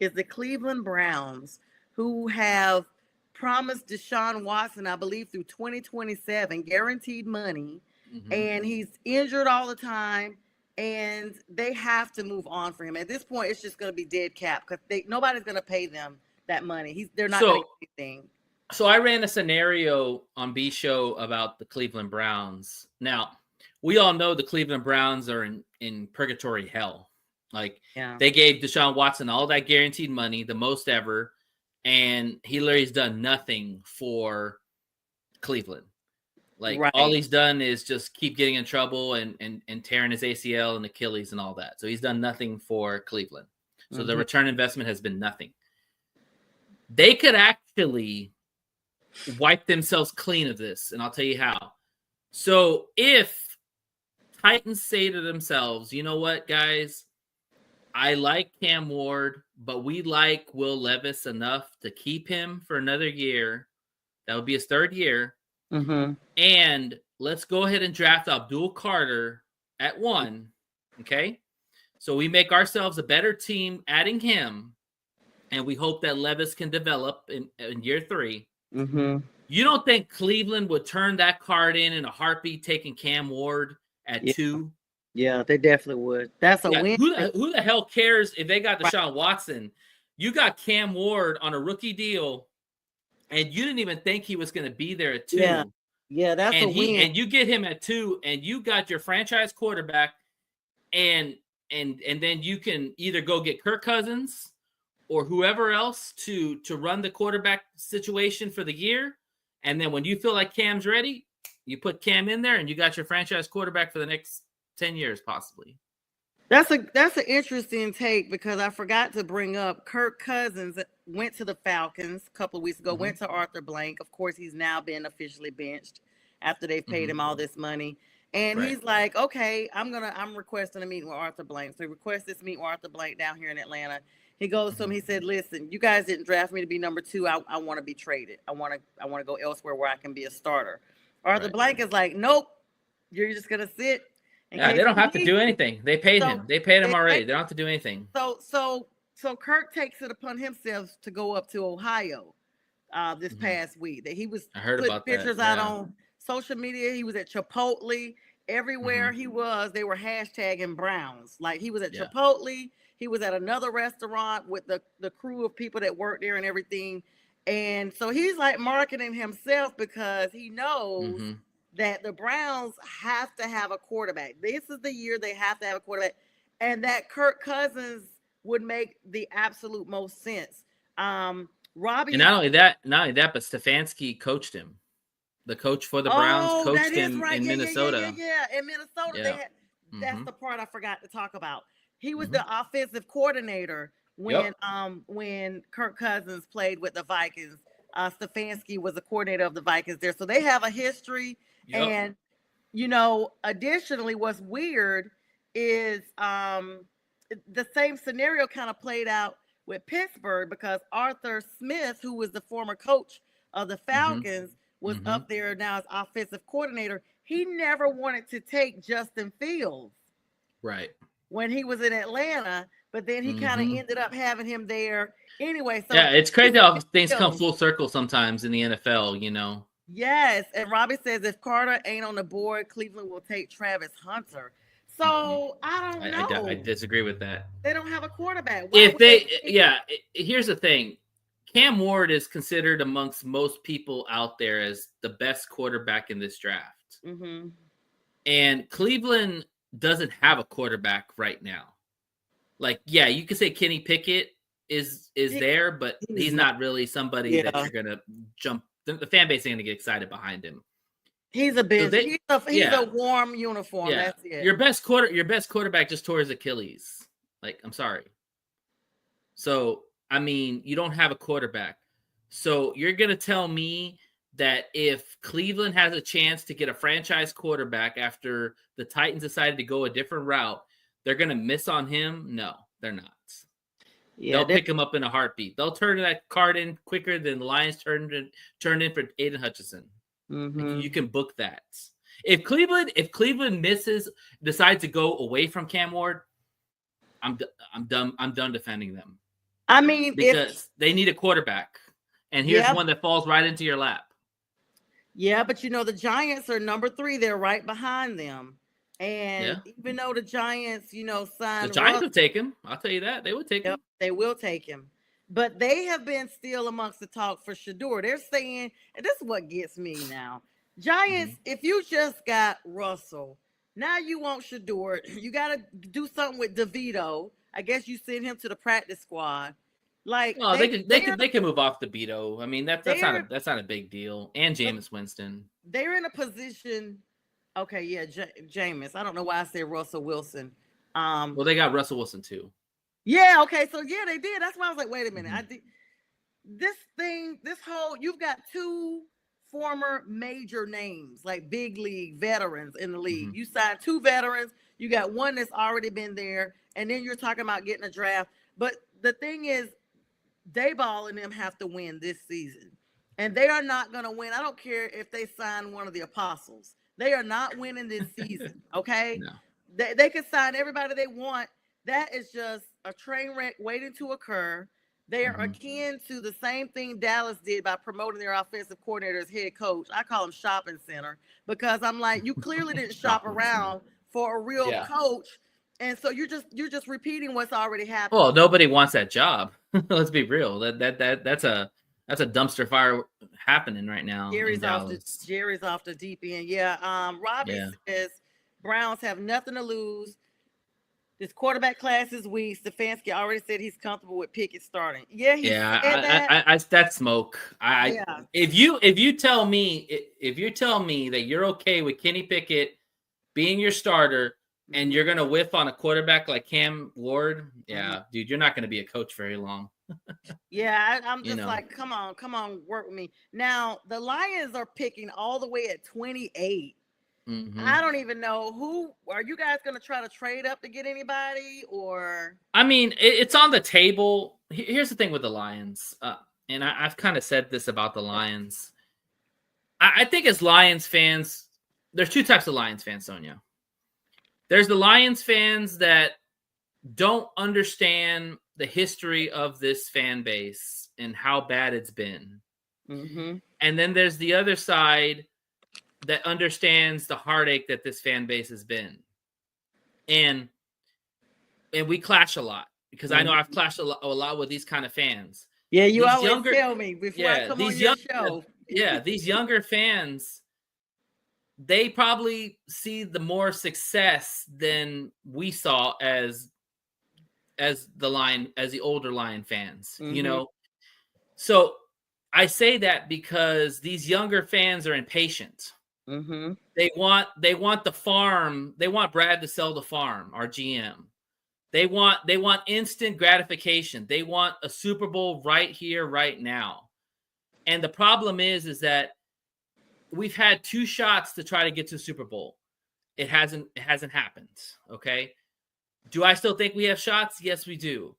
is the Cleveland Browns, who have promised Deshaun Watson, I believe, through 2027, guaranteed money. And he's injured all the time. And they have to move on for him. At this point, it's just going to be dead cap because nobody's going to pay them that money. They're not going to get anything. So I ran a scenario on B Show about the Cleveland Browns. Now, we all know the Cleveland Browns are in purgatory hell. Like, they gave Deshaun Watson all that guaranteed money, the most ever, and he literally's done nothing for Cleveland. Like, all he's done is just keep getting in trouble and tearing his ACL and Achilles and all that. So he's done nothing for Cleveland. So the return investment has been nothing. They could actually wipe themselves clean of this, and I'll tell you how. So if Titans say to themselves, you know what, guys, I like Cam Ward, but we like Will Levis enough to keep him for another year. That would be his third year. And let's go ahead and draft Abdul Carter at 1. Okay. So we make ourselves a better team adding him. And we hope that Levis can develop in year 3. You don't think Cleveland would turn that card in a heartbeat, taking Cam Ward at 2? Yeah, they definitely would. That's a win. Who the hell cares if they got Deshaun Watson? You got Cam Ward on a rookie deal, and you didn't even think he was going to be there at 2. Yeah, that's a win. And you get him at 2, and you got your franchise quarterback, and then you can either go get Kirk Cousins or whoever else to run the quarterback situation for the year. And then when you feel like Cam's ready, you put Cam in there, and you got your franchise quarterback for the next 10 years, possibly. That's an interesting take, because I forgot to bring up Kirk Cousins went to the Falcons a couple of weeks ago, went to Arthur Blank. Of course, he's now been officially benched after they've paid him all this money. And he's like, okay, I'm requesting a meeting with Arthur Blank. So he requests this meeting with Arthur Blank down here in Atlanta. He goes to him, he said, listen, you guys didn't draft me to be number 2. I want to be traded. I want to go elsewhere where I can be a starter. Arthur Blank is like, nope, you're just going to sit. Yeah, they don't have to do anything. They paid him. They paid him already. They don't have to do anything. So Kirk takes it upon himself to go up to Ohio this past week. That he was putting pictures out on social media. He was at Chipotle. Everywhere he was, they were hashtagging Browns. Like, he was at Chipotle. He was at another restaurant with the crew of people that worked there and everything. And so he's like marketing himself because he knows that the Browns have to have a quarterback. This is the year they have to have a quarterback. And that Kirk Cousins would make the absolute most sense. Robbie. And not only that, but Stefanski coached him. The coach for the Browns coached him in Minnesota. Yeah, in Minnesota. That's the part I forgot to talk about. He was the offensive coordinator when Kirk Cousins played with the Vikings. Stefanski was the coordinator of the Vikings there. So they have a history. And, additionally, what's weird is the same scenario kind of played out with Pittsburgh, because Arthur Smith, who was the former coach of the Falcons, was up there now as offensive coordinator. He never wanted to take Justin Fields when he was in Atlanta, but then he kind of ended up having him there anyway. So it's crazy how things come full circle sometimes in the NFL, Yes, and Robbie says if Carter ain't on the board, Cleveland will take Travis Hunter. So I don't know. I disagree with that. They don't have a quarterback. Here's the thing. Cam Ward is considered amongst most people out there as the best quarterback in this draft. And Cleveland doesn't have a quarterback right now. Like, you could say Kenny Pickett is there, but he's not really somebody that you're going to jump. The fan base ain't going to get excited behind him. He's a bit. He's a warm uniform. Yeah. That's it. Your best quarterback just tore his Achilles. Like, I'm sorry. So, I mean, you don't have a quarterback. So you're going to tell me that if Cleveland has a chance to get a franchise quarterback after the Titans decided to go a different route, they're going to miss on him? No, they're not. Yeah, They'll pick him up in a heartbeat. They'll turn that card in quicker than the Lions turned in for Aiden Hutchinson. mm-hmm. You can book that. If Cleveland decides to go away from Cam Ward, I'm done. I'm done defending them. I mean, because they need a quarterback, and here's one that falls right into your lap. Yeah, but the Giants are number 3. They're right behind them. And even though the Giants, signed the Giants would take him. I'll tell you that. They would take him. They will take him. But they have been still amongst the talk for Shador. They're saying, and this is what gets me now. Giants, if you just got Russell, now you want Shador. You got to do something with DeVito. I guess you send him to the practice squad. Like, they can move off DeVito. I mean, that's not a big deal. And Jameis Winston. They're in a position. Okay, yeah, Jameis. I don't know why I said Russell Wilson. Well, they got Russell Wilson too. Yeah. Okay. So yeah, they did. That's why I was like, wait a minute. I did you've got 2 former major names, like big league veterans in the league. You signed 2 veterans. You got one that's already been there, and then you're talking about getting a draft. But the thing is, Dayball and them have to win this season, and they are not going to win. I don't care if they sign one of the apostles. They are not winning this season. Okay. No. They can sign everybody they want. That is just a train wreck waiting to occur. They are akin to the same thing Dallas did by promoting their offensive coordinator as head coach. I call him shopping center, because I'm like, you clearly didn't shop around for a real coach. And so you're just repeating what's already happened. Well, nobody wants that job. Let's be real. That's a dumpster fire happening right now. Jerry's off the deep end. Yeah. Robbie says Browns have nothing to lose. This quarterback class is weak. Stefanski already said he's comfortable with Pickett starting. That's smoke. If you tell me that you're okay with Kenny Pickett being your starter and you're gonna whiff on a quarterback like Cam Ward, dude, you're not gonna be a coach very long. I'm just like, come on, work with me. Now the Lions are picking all the way at 28. I don't even know who. Are you guys going to try to trade up to get anybody, or? I mean, it's on the table. Here's the thing with the Lions, and I've kind of said this about the Lions. I think as Lions fans, there's 2 types of Lions fans, Sonia. There's the Lions fans that don't understand the history of this fan base and how bad it's been. And then there's the other side that understands the heartache that this fan base has been. And we clash a lot, because I know I've clashed a lot with these kind of fans. Yeah, you always tell me before I come on your show. These younger fans, they probably see the more success than we saw as the older Lion fans, So I say that because these younger fans are impatient. They want the farm. They want Brad to sell the farm, our GM. They want instant gratification. They want a Super Bowl right here, right now. And the problem is that we've had 2 shots to try to get to the Super Bowl. It hasn't happened. Okay. Do I still think we have shots? Yes, we do.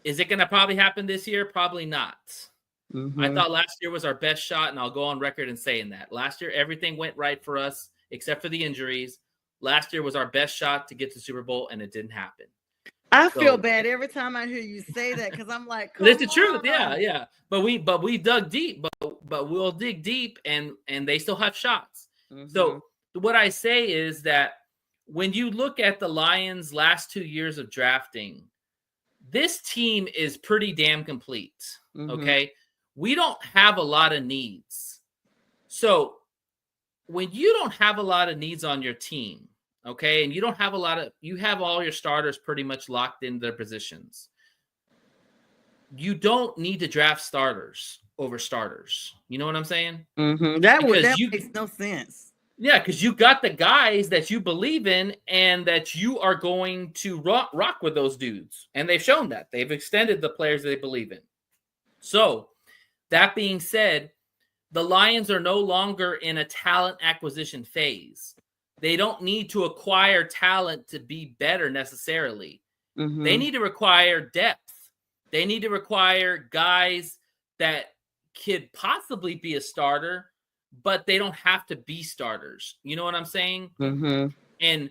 Is it going to probably happen this year? Probably not. I thought last year was our best shot, and I'll go on record and saying that. Last year, everything went right for us except for the injuries. Last year was our best shot to get to Super Bowl, and it didn't happen. I feel bad every time I hear you say that, because I'm like, but it's the truth. Yeah. But we dug deep, but we'll dig deep, and they still have shots. So what I say is that when you look at the Lions' last 2 years of drafting, this team is pretty damn complete. Okay. We don't have a lot of needs. So when you don't have a lot of needs on your team, okay, and you have all your starters pretty much locked in their positions, you don't need to draft starters over starters. You know what I'm saying? That makes no sense. Yeah, because you got the guys that you believe in and that you are going to rock with those dudes. And they've shown that. They've extended the players they believe in. So that being said, the Lions are no longer in a talent acquisition phase. They don't need to acquire talent to be better necessarily. They need to acquire depth. They need to require guys that could possibly be a starter, but they don't have to be starters. You know what I'm saying? And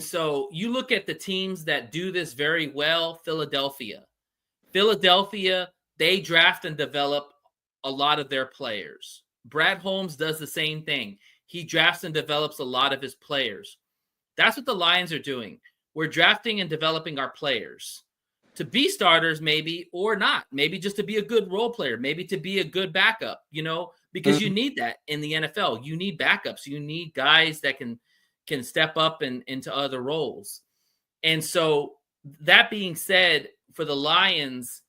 so you look at the teams that do this very well. Philadelphia, they draft and develop a lot of their players. Brad Holmes does the same thing. He drafts and develops a lot of his players. That's what the Lions are doing. We're drafting and developing our players to be starters, maybe, or not. Maybe just to be a good role player, maybe to be a good backup, because you need that in the NFL. You need backups. You need guys that can step up into other roles. And so that being said, for the Lions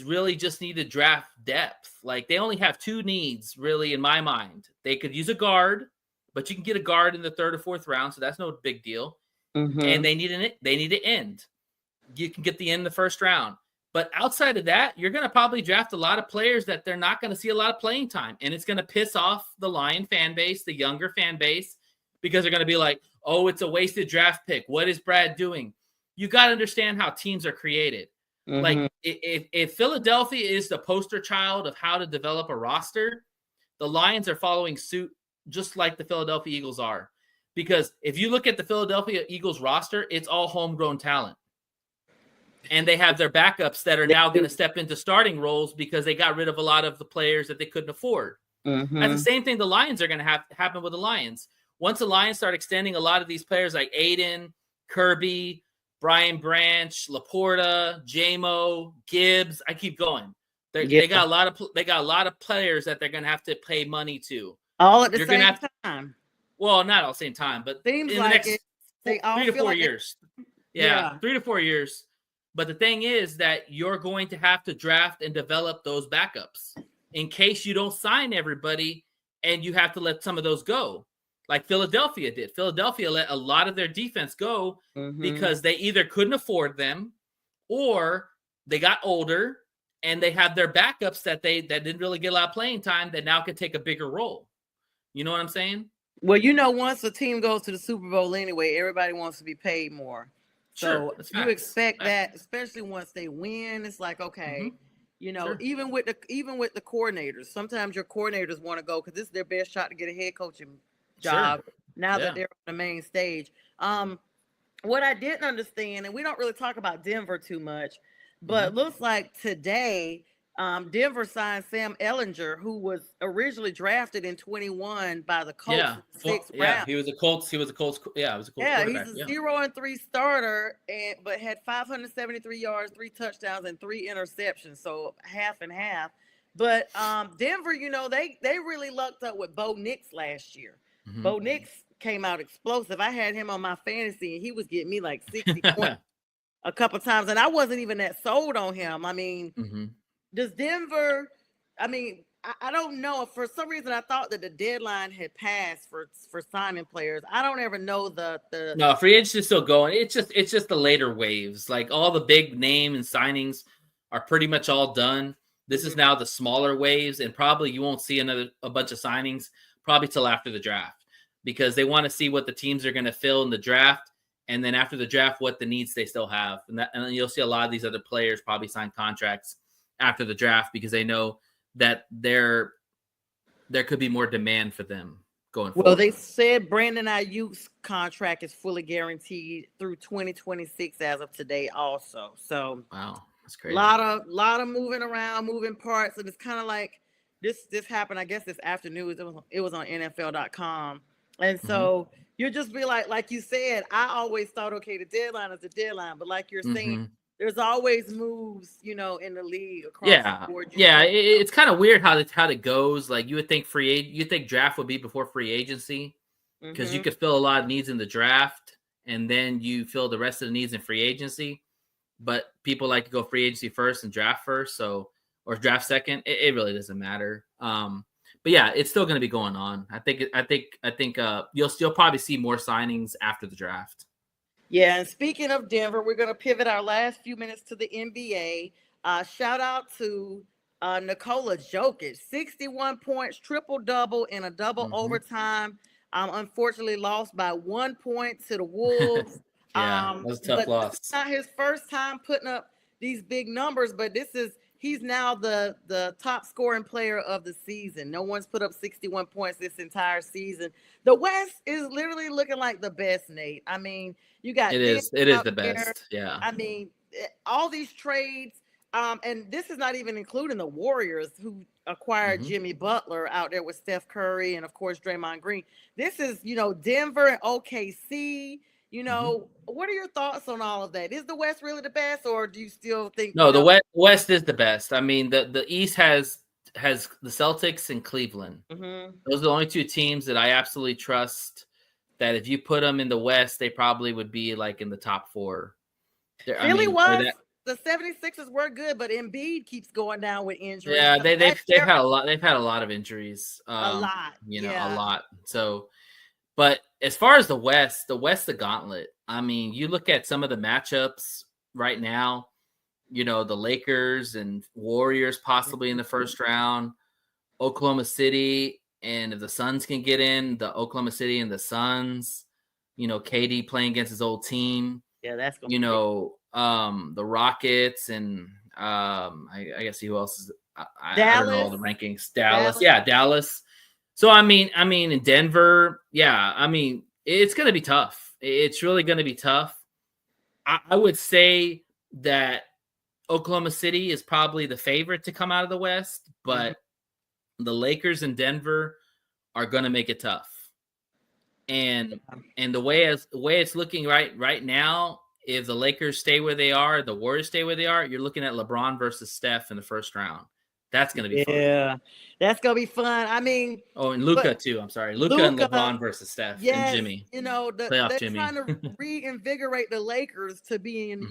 really just need to draft depth. Like, they only have two needs, really, in my mind. They could use a guard, but you can get a guard in the 3rd or 4th round, so that's no big deal. And they need an end. You can get the end in the 1st round. But outside of that, you're going to probably draft a lot of players that they're not going to see a lot of playing time. And it's going to piss off the Lion fan base, the younger fan base, because they're going to be like, oh, it's a wasted draft pick. What is Brad doing? You got to understand how teams are created. Like, if Philadelphia is the poster child of how to develop a roster, the Lions are following suit just like the Philadelphia Eagles are. Because if you look at the Philadelphia Eagles roster, it's all homegrown talent. And they have their backups that are now going to step into starting roles because they got rid of a lot of the players that they couldn't afford. That's the same thing the Lions are going to have happen with the Lions. Once the Lions start extending a lot of these players like Aiden, Kirby, Brian Branch, Laporta, J-Mo, Gibbs, I keep going. They got a lot of players that they're going to have to pay money to. All at the same time. Well, not all at the same time, but seems in the like next they all 3 to feel 4 like years. Yeah, 3 to 4 years. But the thing is that you're going to have to draft and develop those backups in case you don't sign everybody and you have to let some of those go. Like Philadelphia did. Philadelphia let a lot of their defense go because they either couldn't afford them or they got older and they have their backups that didn't really get a lot of playing time that now can take a bigger role. You know what I'm saying? Well, once a team goes to the Super Bowl anyway, everybody wants to be paid more. So you expect that, especially once they win. It's like, okay, even with the coordinators, sometimes your coordinators want to go because this is their best shot to get a head coaching job now that they're on the main stage. What I didn't understand, and we don't really talk about Denver too much, but looks like today Denver signed Sam Ehlinger, who was originally drafted in 21 by the Colts. He was a Colts. He was a Colts. Yeah, he was a Colts quarterback. He's a 0-3 starter, but had 573 yards, 3 touchdowns, and 3 interceptions. So half and half. But Denver, they really lucked up with Bo Nix last year. Bo Nix came out explosive. I had him on my fantasy, and he was getting me like 60 points a couple times, and I wasn't even that sold on him. I mean, does Denver? I mean, I don't know. For some reason, I thought that the deadline had passed for signing players. I don't ever know the. No, free agency is still going. It's just the later waves. Like all the big name and signings are pretty much all done. This is now the smaller waves, and probably you won't see a bunch of signings probably till after the draft because they want to see what the teams are going to fill in the draft, and then after the draft, what the needs they still have, and then you'll see a lot of these other players probably sign contracts after the draft because they know that there could be more demand for them going forward. Well, they said Brandon Ayuk's contract is fully guaranteed through 2026 as of today also. So wow, that's crazy. Lot of moving around, moving parts. And it's kind of like this happened, I guess, this afternoon. It was on NFL.com. And so you'll just be like you said, I always thought, okay, the deadline is the deadline. But like you're saying, there's always moves, in the league across the board. It's kind of weird how it goes. Like you would think draft would be before free agency because you could fill a lot of needs in the draft and then you fill the rest of the needs in free agency. But people like to go free agency first and draft first, or draft second. It really doesn't matter. But yeah, it's still going to be going on. I think you'll probably see more signings after the draft. Yeah, and speaking of Denver, we're going to pivot our last few minutes to the NBA. Shout out to Nikola Jokic, 61 points, triple-double in a double overtime. Unfortunately lost by 1 point to the Wolves. That was a tough loss. It's not his first time putting up these big numbers, but he's now the top scoring player of the season. No one's put up 61 points this entire season. The West is literally looking like the best, Nate. I mean, you got It is the best. Yeah. I mean, all these trades, and this is not even including the Warriors who acquired Jimmy Butler out there with Steph Curry and of course Draymond Green. This is, Denver and OKC. What are your thoughts on all of that? Is the West really the best, or do you still think? No, the West is the best. I mean, the East has the Celtics and Cleveland. Those are the only two teams that I absolutely trust. That if you put them in the West, they probably would be like in the top 4. The 76ers were good, but Embiid keeps going down with injuries. Yeah, they've had a lot. They've had a lot of injuries. A lot. A lot. So, but as far as the West, the gauntlet. I mean, you look at some of the matchups right now. The Lakers and Warriors possibly in the first round. Oklahoma City, and if the Suns can get in, the Oklahoma City and the Suns. KD playing against his old team. Yeah, that's going the Rockets and I guess who else is I don't know all the rankings. Dallas. So I mean in Denver, it's going to be tough. It's really going to be tough. I would say that Oklahoma City is probably the favorite to come out of the West, but the Lakers and Denver are going to make it tough. And the way it's looking right now, if the Lakers stay where they are, the Warriors stay where they are, you're looking at LeBron versus Steph in the first round. That's going to be fun. Yeah, that's going to be fun. I mean, and Luka too. I'm sorry. Luka and LeBron versus Steph and Jimmy. They're trying to reinvigorate the Lakers to being,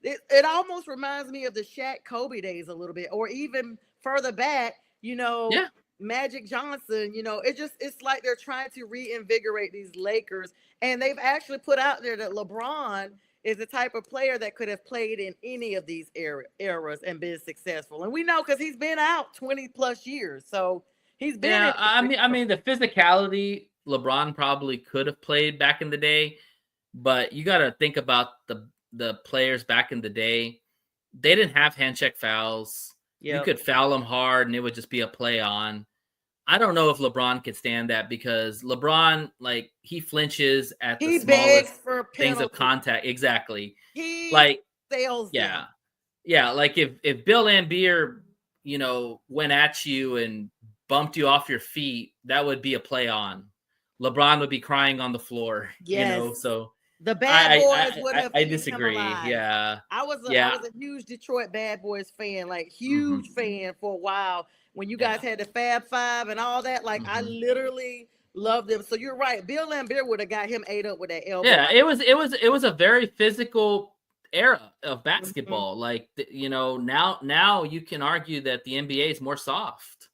it almost reminds me of the Shaq Kobe days a little bit, or even further back, Magic Johnson, it's like they're trying to reinvigorate these Lakers. And they've actually put out there that LeBron is the type of player that could have played in any of these eras and been successful. And we know because he's been out 20 plus years. So he's been. Yeah, I mean, the physicality, LeBron probably could have played back in the day. But you got to think about the players back in the day. They didn't have hand check fouls. Yep. You could foul them hard and it would just be a play on. I don't know if LeBron could stand that because LeBron, he flinches at the smallest things of contact. Exactly. He sails. Yeah. Yeah. Like if Bill Laimbeer, went at you and bumped you off your feet, that would be a play on. LeBron would be crying on the floor. Yes. So the Bad Boys would have. I disagree. Yeah. I was a huge Detroit Bad Boys fan, huge fan for a while. When you guys had the Fab Five and all that, I literally loved them. So you're right. Bill Laimbeer would have got him ate up with that elbow. Yeah, it was a very physical era of basketball. Now you can argue that the NBA is more soft.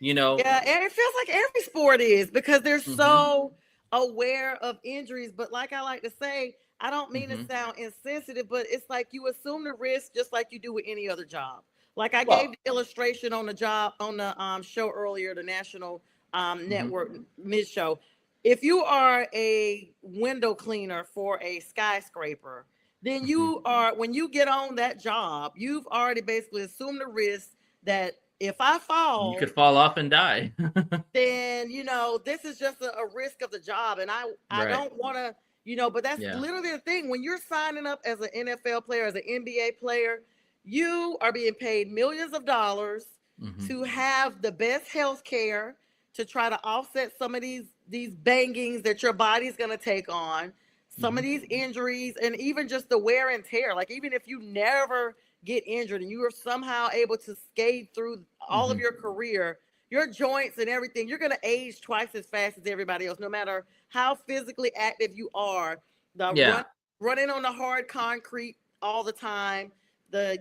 Yeah, and it feels like every sport is because they're so aware of injuries. But like I like to say, I don't mean to sound insensitive, but it's like you assume the risk just like you do with any other job. Like I gave the illustration on the show earlier, the National Network mid show. If you are a window cleaner for a skyscraper, then you are, when you get on that job, you've already basically assumed the risk that if I fall, you could fall off and die. Then, this is just a risk of the job. And I don't want to, but that's literally the thing. When you're signing up as an NFL player, as an NBA player, you are being paid millions of dollars to have the best health care, to try to offset some of these bangings that your body's going to take on, some of these injuries, and even just the wear and tear. Like even if you never get injured and you are somehow able to skate through all of your career, your joints and everything, you're going to age twice as fast as everybody else, no matter how physically active you are. Running on the hard concrete all the time, the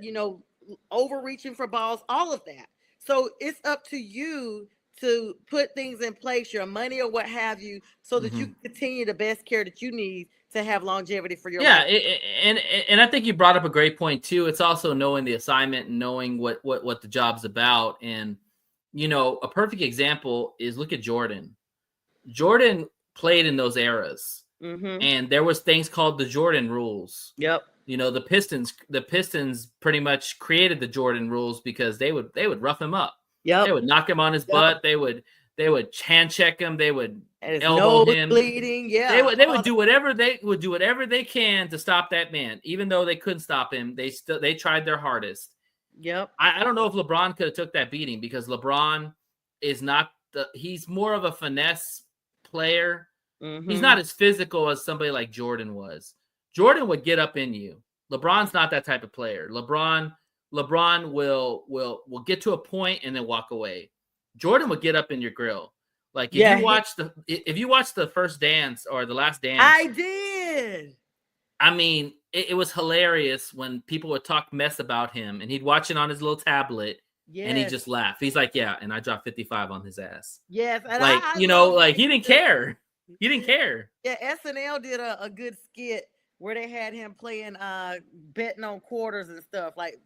overreaching for balls, all of that. So it's up to you to put things in place, your money or what have you, so that you continue the best care that you need to have longevity for your life. And I think you brought up a great point too. It's also knowing the assignment and knowing what the job's about. And a perfect example is look at Jordan. Jordan played in those eras. And there was things called the Jordan rules. Yep. You know, the Pistons pretty much created the Jordan rules because they would rough him up. Yep. They would knock him on his butt. They would hand check him. They would And his elbow nose him. bleeding. Yeah. They would do whatever they can to stop that man. Even though they couldn't stop him, they tried their hardest. Yep. I don't know if LeBron could have took that beating because LeBron is not he's more of a finesse player. Mm-hmm. He's not as physical as somebody like Jordan was. Jordan would get up in you. LeBron's not that type of player. LeBron will get to a point and then walk away. Jordan would get up in your grill. Like if you watch the First Dance or the Last Dance, I did. I mean, it was hilarious when people would talk mess about him, and he'd watch it on his little tablet, and he'd just laugh. He's like, "Yeah," and I dropped 55 on his ass. Yes, and like he didn't care. He didn't care. Yeah, SNL did a good skit where they had him playing betting on quarters and stuff, like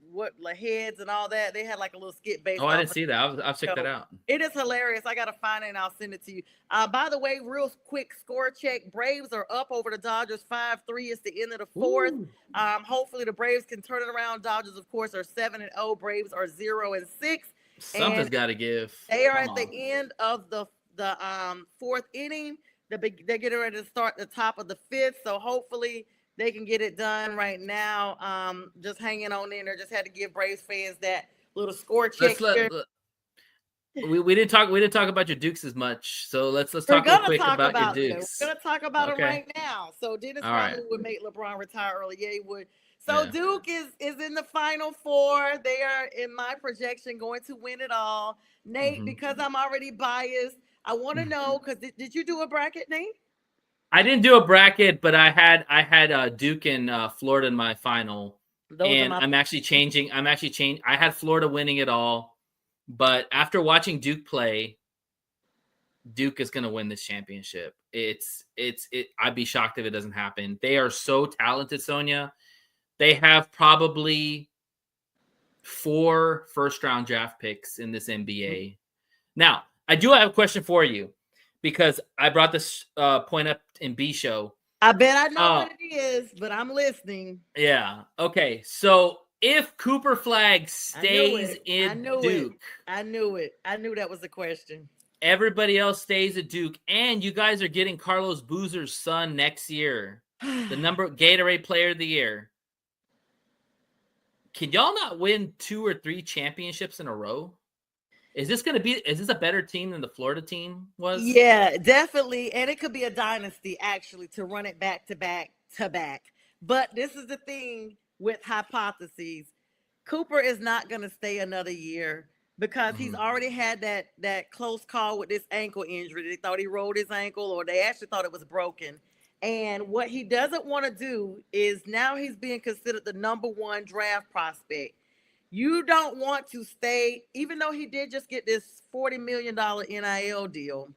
heads and all that. They had like a little skit based. Oh, I didn't see that. I'll check that out. It is hilarious. I gotta find it and I'll send it to you. By the way, real quick score check. Braves are up over the Dodgers 5-3. It's the end of the fourth. Hopefully the Braves can turn it around. Dodgers, of course, are 7-0. Braves are 0-6. Something's got to give. They are at the end of the fourth inning. They're getting ready to start the top of the fifth. So hopefully they can get it done right now. Just hanging on in there. Just had to give Braves fans that little score check. We didn't talk about your Dukes as much, so let's talk real quick about your Dukes. We're gonna talk about it right now. So Dennis Rodman would make LeBron retire early. Yeah, he would. So yeah. Duke is in the Final Four. They are, in my projection, going to win it all. Nate, because I'm already biased, I want to know, because did you do a bracket, Nate? I didn't do a bracket, but I had Duke and Florida in my final. I'm actually changing. I had Florida winning it all, but after watching Duke play, Duke is going to win this championship. I'd be shocked if it doesn't happen. They are so talented, Sonia. They have probably 4 first-round draft picks in this NBA. Now, I do have a question for you, because I brought this point up in B show. I bet I know what it is, but I'm listening. Yeah. Okay. So if Cooper Flag stays in Duke. I knew it. I knew that was the question. Everybody else stays at Duke, and you guys are getting Carlos Boozer's son next year, the Gatorade Player of the Year. Can y'all not win 2 or 3 championships in a row? Is this a better team than the Florida team was? Yeah, definitely. And it could be a dynasty, actually, to run it back to back to back. But this is the thing with hypotheses. Cooper is not going to stay another year because he's already had that close call with this ankle injury. They thought he rolled his ankle, or they actually thought it was broken. And what he doesn't want to do is, now he's being considered the number 1 draft prospect. You don't want to stay, even though he did just get this $40 million NIL deal.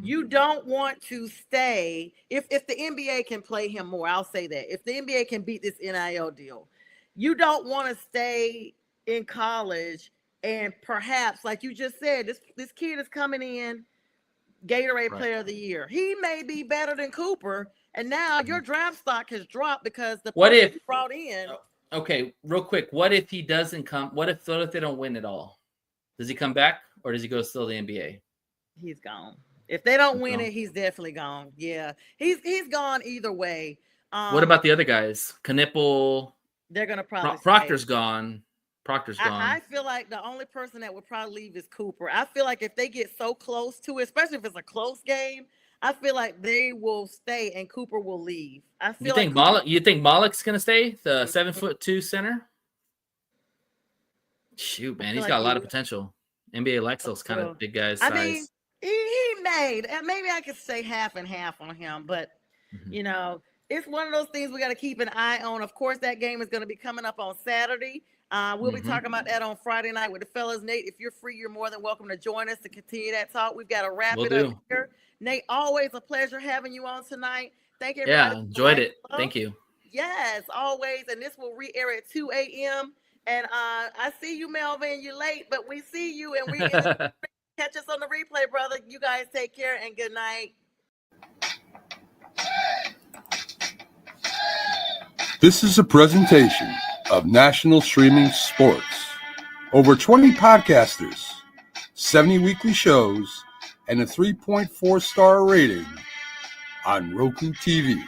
You don't want to stay. If the NBA can play him more, I'll say that. If the NBA can beat this NIL deal, you don't want to stay in college and perhaps, like you just said, this kid is coming in, Gatorade Player of the Year. He may be better than Cooper, and now your draft stock has dropped because the person you brought in. Okay, real quick. What if he doesn't come? What if they don't win it all? Does he come back, or does he go still to the NBA? He's gone. If they don't win it, he's definitely gone. Yeah, he's gone either way. What about the other guys? Knipple. They're gonna probably. Proctor's gone. I feel like the only person that would probably leave is Cooper. I feel like if they get so close to it, especially if it's a close game, I feel like they will stay and Cooper will leave. You think Malek's gonna stay, the 7'2" center? Shoot, man, he's got a lot of potential. NBA likes those kind of big guys. I mean, he made, and maybe I could say half and half on him, but you know, it's one of those things we got to keep an eye on. Of course, that game is going to be coming up on Saturday. We'll be talking about that on Friday night with the fellas. Nate, if you're free, you're more than welcome to join us to continue that talk. We've got to wrap it up here. Nate, always a pleasure having you on tonight. Thank you, everybody. Yeah, enjoyed it. Thank you. Yes, always. And this will re-air at 2 a.m. And I see you, Melvin. You're late, but we see you, and we catch us on the replay, brother. You guys take care and good night. This is a presentation of National Streaming Sports. Over 20 podcasters, 70 weekly shows, and a 3.4-star rating on Roku TV.